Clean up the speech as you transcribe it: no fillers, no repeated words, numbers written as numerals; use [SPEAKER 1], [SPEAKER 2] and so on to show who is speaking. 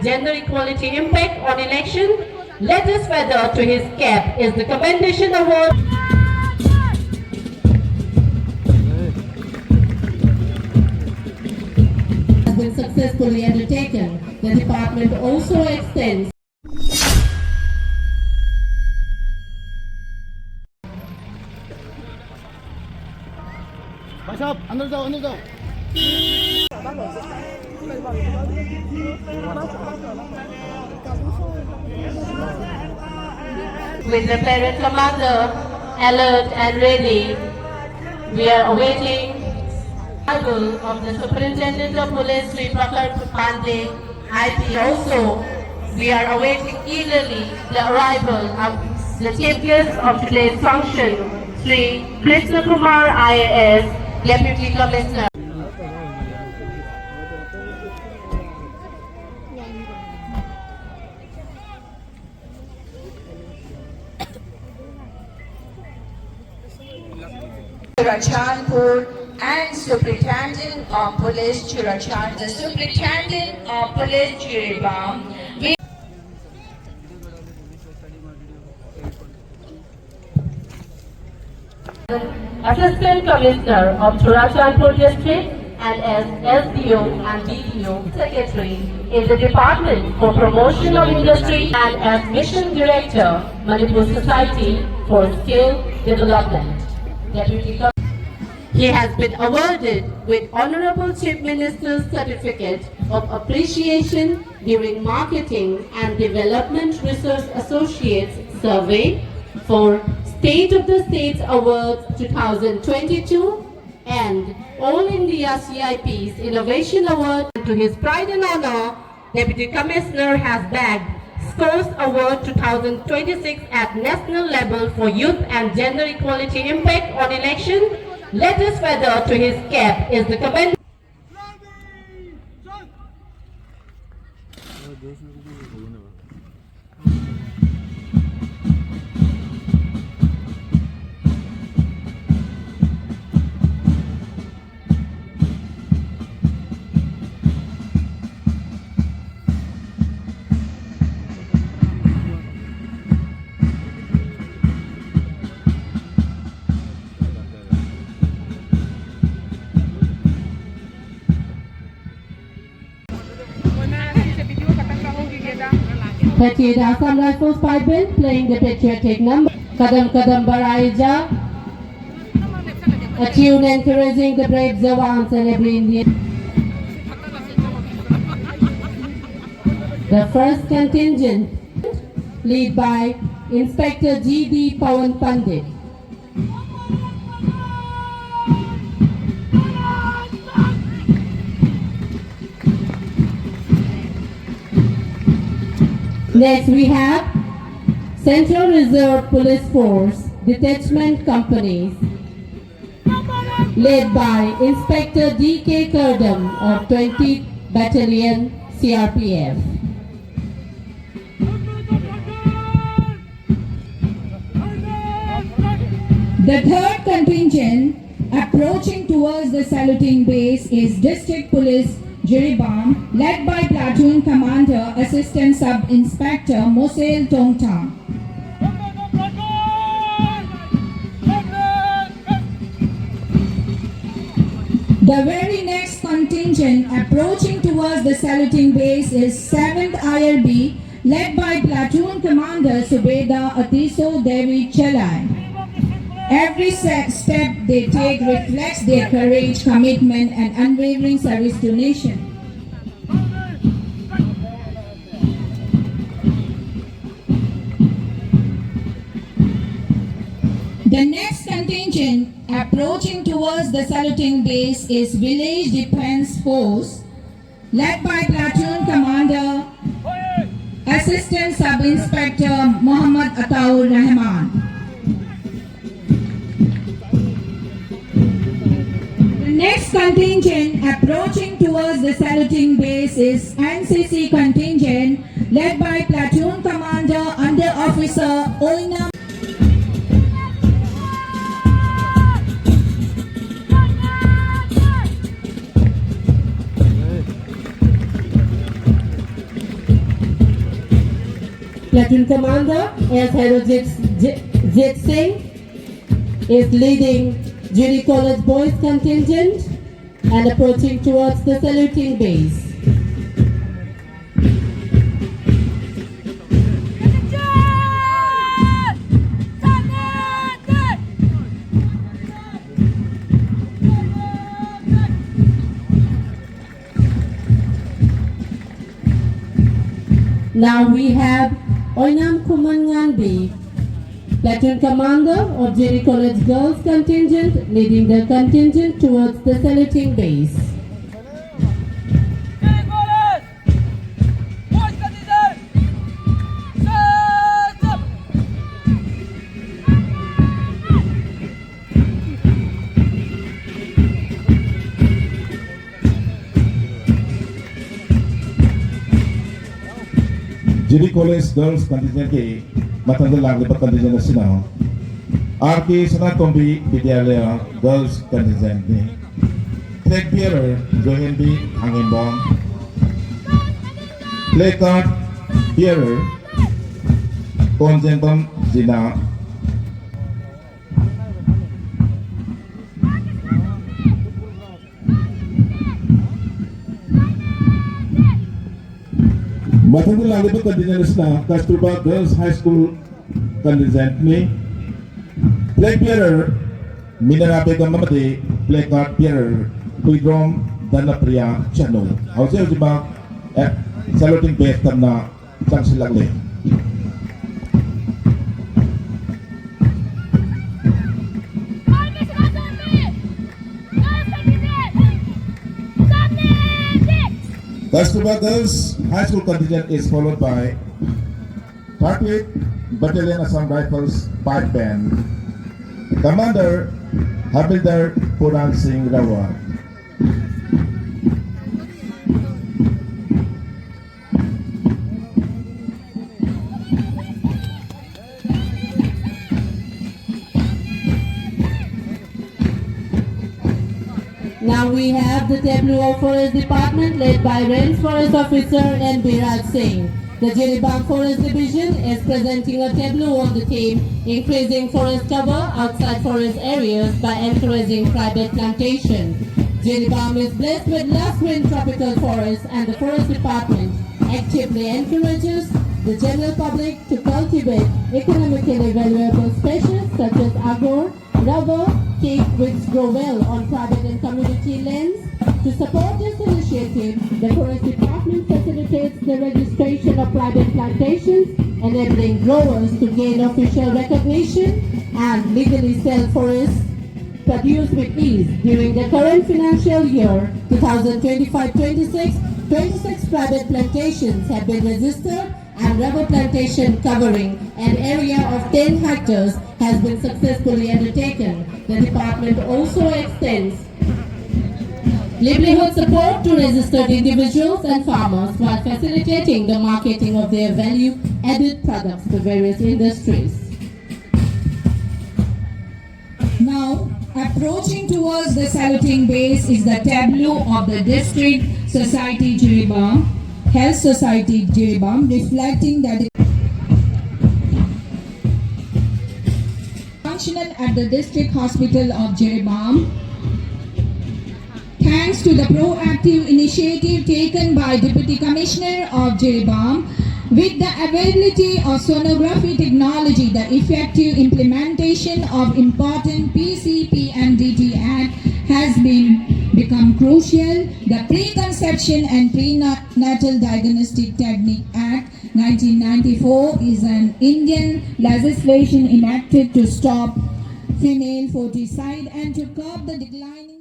[SPEAKER 1] and gender equality impact on election. Latest feather to his cap is the Commendation Award. Has been successfully undertaken. The department also extends
[SPEAKER 2] भाई अंदर जाओ अंदर जाओ
[SPEAKER 1] with the parade commander alert and ready. We are awaiting arrival of the Superintendent of Police Sri Prakhar Pandey IP. Also, we are awaiting eagerly the arrival of the chief guest of today's function, Sri Krishna Kumar IAS, Deputy Commissioner.
[SPEAKER 3] Churachandpur and Superintendent of Police Churachandpur, the Superintendent of Police Jiribam.
[SPEAKER 1] Assistant Commissioner of Churachandpur District and as SDO and DDO Secretary in the Department for Promotion of Industry and as Mission Director, Manipur Society for Skill Development. Deputy He has been awarded with Honorable Chief Minister's Certificate of Appreciation during Marketing and Development Research Associates Survey for State of the States Awards 2022 and All India CIP's Innovation Award. To his pride and honor, Deputy Commissioner has bagged Scores Award 2026 at national level for youth and gender equality impact on election. Latest feather to his cap is the Commendation. Patriot Assam Rifles Pipe Band playing the patriotic number Kadam Kadam Baraija, a tune encouraging the brave Zawans and every Indian. The first contingent led by Inspector G.D. Pawan Pandit. Next we have Central Reserve Police Force Detachment Companies led by Inspector D.K. Kurdam of 20th Battalion CRPF.
[SPEAKER 4] The third contingent approaching towards the saluting base is District Police Jiribam, led by Platoon Commander Assistant Sub-Inspector Mosail Tongtang. The very next contingent approaching towards the saluting base is 7th IRB, led by Platoon Commander Subeda Atiso Devi Chalai. Every step they take reflects their courage, commitment, and unwavering service to nation. The next contingent approaching towards the saluting base is Village Defense Force, led by Platoon Commander Assistant Sub-Inspector Muhammad Ataur Rahman. Next contingent approaching towards the saluting base is NCC contingent led by Platoon Commander Under Officer Oina.
[SPEAKER 1] Platoon Commander S. Harojit Singh is leading Judy College Boys contingent and approaching towards the saluting base. Now we have Oinam Kumanganbi, Platoon Commander of Judy College Girls contingent, leading the contingent towards the saluting base.
[SPEAKER 2] Judy College Girls contingent के मतंगल लागले पर contingent असना are के सनातोंबी विद्यालय Girls contingent ने flag bearer जोहेंबी हांगेंबोंग placard bearer Konjentom Jina Matanggal lagi pa contingent na Kasturba Girls High School contingent ni flag bearer Minarape Gamamati placard bearer Kuidrom Danapriya Channel. Hause ba saluting base na sang silagle. Kasturba Girls High School contingent is followed by 38th Battalion Assam Rifles Pipe Band, Commander Habildar Puran Singh Rawat.
[SPEAKER 1] Now we have the tableau of Forest Department led by Range Forest Officer N. Biraj Singh. The Jiribam Forest Division is presenting a tableau on the theme increasing forest cover outside forest areas by encouraging private plantation. Jiribam is blessed with lush green tropical forests and the Forest Department actively encourages the general public to cultivate economically valuable species such as agar, rubber, teak, which grow well on private and community lands. To support this initiative, the Forest Department facilitates the registration of private plantations, enabling growers to gain official recognition and legally sell forests produce with ease. During the current financial year 2025-26, 26 private plantations have been registered and rubber plantation covering an area of 10 hectares has been successfully undertaken. The department also extends livelihood support to registered individuals and farmers while facilitating the marketing of their value-added products to various industries.
[SPEAKER 4] Now, approaching towards the saluting base is the tableau of the District Society Jiribam, Health Society Jiribam, reflecting that functional at the District Hospital of Jiribam. Thanks to the proactive initiative taken by Deputy Commissioner of Jiribam, with the availability of sonography technology, the effective implementation of important PCPMDT Act has become crucial. The Preconception and Prenatal Diagnostic Technique Act 1994 is an Indian legislation enacted to stop female foeticide and to curb the declining